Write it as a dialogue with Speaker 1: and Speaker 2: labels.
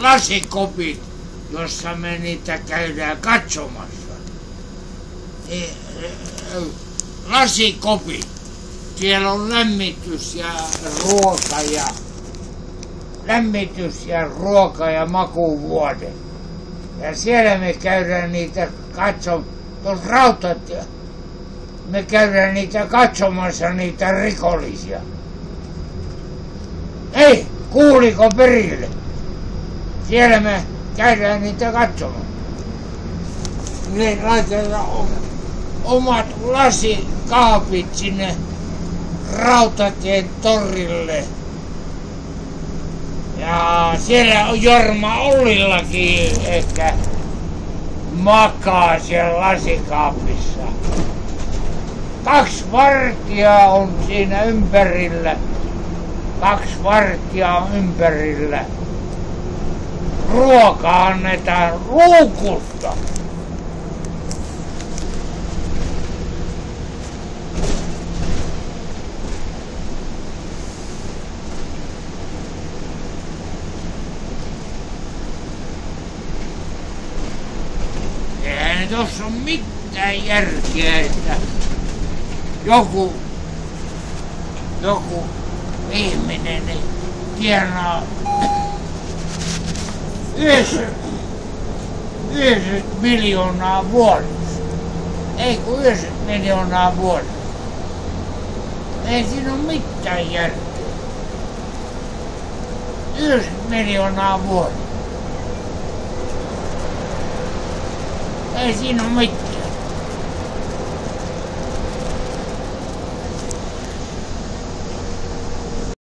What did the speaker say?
Speaker 1: lasikopit, jossa me niitä käydään katsomassa. Lasikopit. Siellä on lämmitys ja ruoka ja makuvuode. Ja siellä me käydään niitä me käydään niitä katsomassa niitä rikollisia. Ei, kuuliko perille? Siellä me käydään niitä katsomaan. Ne laitetaan omat lasikaapit sinne Rautatien torille. Ja siellä on Jorma Ollillakin ehkä makaa siellä lasikaapissa. 2 vartijaa on siinä ympärillä. 2 vartijaa on ympärillä. Ruoka annetaan luukusta. Eihän tossa on mitään järkeä, että joku ihminen tienaa 90 miljoonaa vuodessa. Ei kun 90 miljoonaa vuodessa. Ei siinä ole mitään järkeä. 90 miljoonaa vuodessa. Ei siinä ole mitään.